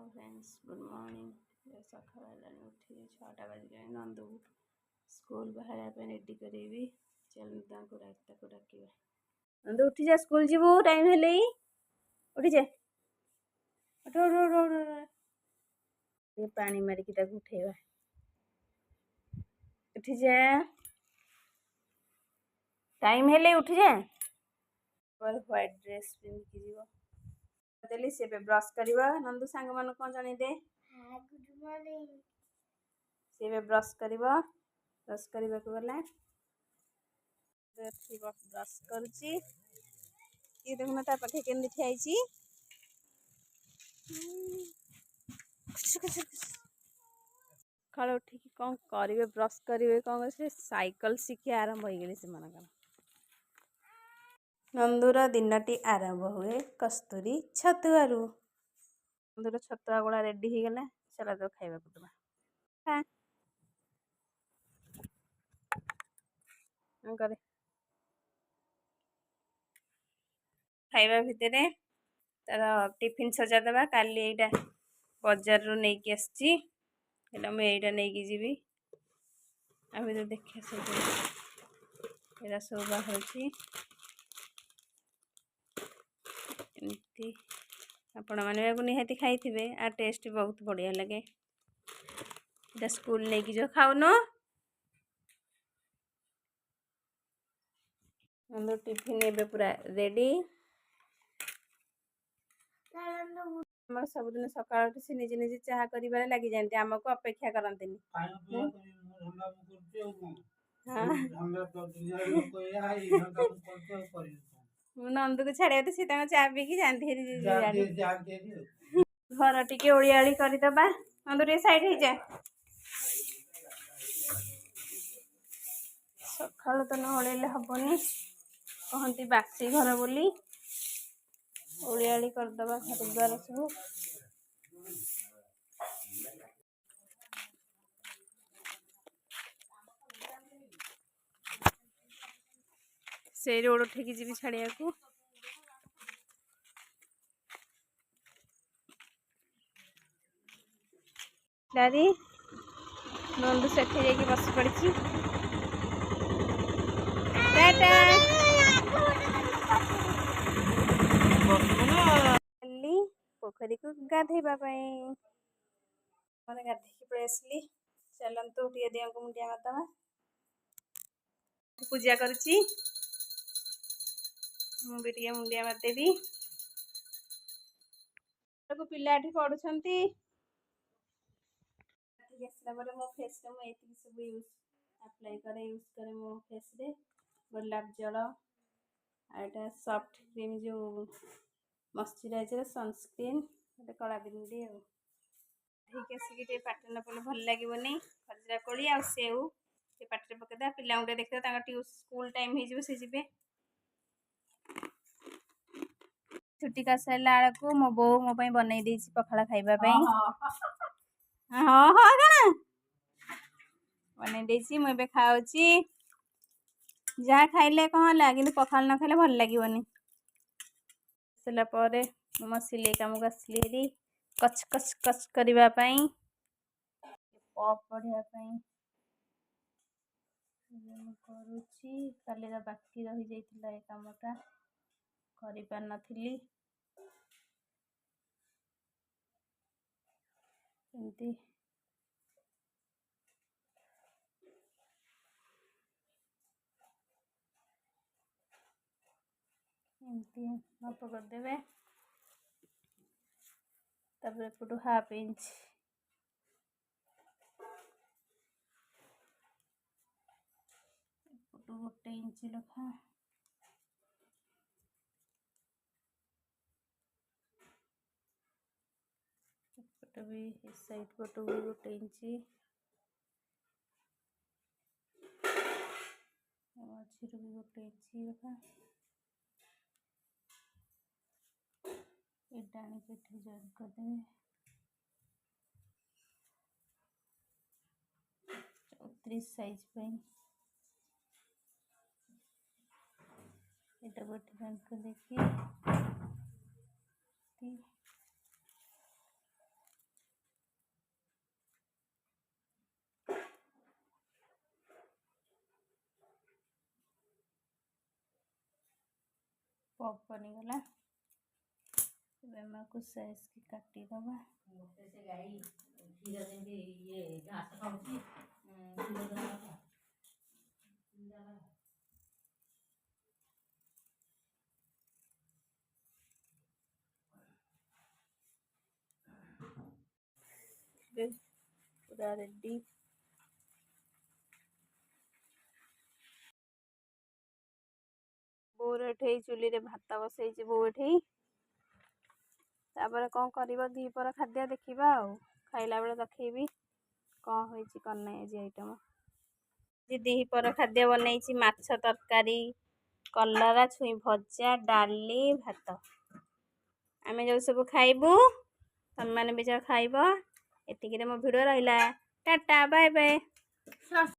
Hello friends, good morning. सकाळ हेलानी उठी 6टा बाजिलाଣି। Nandu school बाहर रेडी करेबी। चल ताको डाकिबा। नंदू उठी जा, स्कूल जीवु, टाइम हेले। उठी जा, उठ उठ उठ उठ। ये पानी मारिकी ताको उठेबा। उठी जा, टाइम हेले उठी जा। व्हाइट ड्रेस पिंधि जीवो देली से ब्रश करवा। नंदू सांग मान कौन जानी दे। Good morning. से ब्रश करवा। ब्रश करवा को गला ब्रश करुची। ये देखना ता पाखे केन ठिया छि। खाल उठिक कौन करेंगे, ब्रश करेंगे कौन कर साइकिल शिखी आरंभ हो गई से मनकर। नंदूर दिनटी आरंभ हुए कस्तूरी छतुआरू। नंदूर छतुआ गुड़ा रेडी हो गला। चला तो खाइबा दबा। हाँ करे खाइबा भितर तार टिफिन सजा दबा। काली एटा बाजार रू नहीं कि आसची। एटा मैं एटा नहीं कि जीवी। अभी तो देखिए सब एरा सब बाहर छी। एमती आपण माने को निहाती खाइथिबे। आ टेस्ट बहुत बढ़िया लगे। एटा स्कूल नहीं कि जो खाउनो। नंदू टिफिन एबे पूरा रेडी। सबुदिन सकाळ से निजे निजे चाहा करिबारे लागि जानते। आमको अपेक्षा करंतिनी। नंदू को छाड़िया तो सी चा पीकी जानती। घर टिके ओलियाली करदबा। नंदू टे साइड हो जा। सकाल तो न ओलेले हबनी, कहती बासी घर बोली। ओलियाली करदबा घर द्वार सब। से रोड उठेकी जीवी छाड़िया को। दादी नंदू सेठी जाके बस पड़ी। टाटा पोखरी को गाधेबा गाधेकी पलि आसली। चलतु टे दिया को मुंडिया मारदबा। पूजा करुची। मुझे टे मुंडिया मारदेवी। पिला पढ़ुंट आसला मो फेस रे सब यूज अप्लाई करे। यूज करे मो फेस रे गोलाप जल आटा सॉफ्ट क्रीम जो मॉइस्चराइजर सनस्क्रीन कला बिंदी ठीक है। पाटे न पड़े भल लगे। खजरा कोली आ सेऊ पाटे पकईदे। पिला देखिए स्कूल टाइम हो जी। छुट्टी कर सारा को मो बो मो बनई दे पखाड़ा खाइबा। हाँ हाँ कण बनई दे मुझे खाऊची। जहाँ खाइले कौन है कि पखाल न खाइले भल लगे। सारापर मो सिलाई कम को आसली कच कच कच करने पप पढ़ाई करुच्ची। काली बाकी रही जाइए कामटा कर पार नथिली। एमती एमती माप करदे। तापर एपटू हाफ इंच एपटू 1 इंच लखा। एपट भी इस साइड पटू भी 1 इंच। मझिरू भी 1 इंच लखा। डाणी पेठी जॉइन करदे। 34 साइज एटा गोटे जॉइन कर देखिए। पॉप बनीगला साइज की काटिदबा पूरा रेडी। बोर एठे चुली रे भात बसई बो एठे तापर कौन कर दीपर खाद्य देखा खाइला बेले देखी कौन होती कौन नहीं आज आइटम दीपर खाद्य बनई माछ तरकारी कलरा छुई भजा डाली भात आम जो सब खाइबू तुम मैंने भी जा खाइब एतिक मो भिडियो रहा टाटा बाय बाय।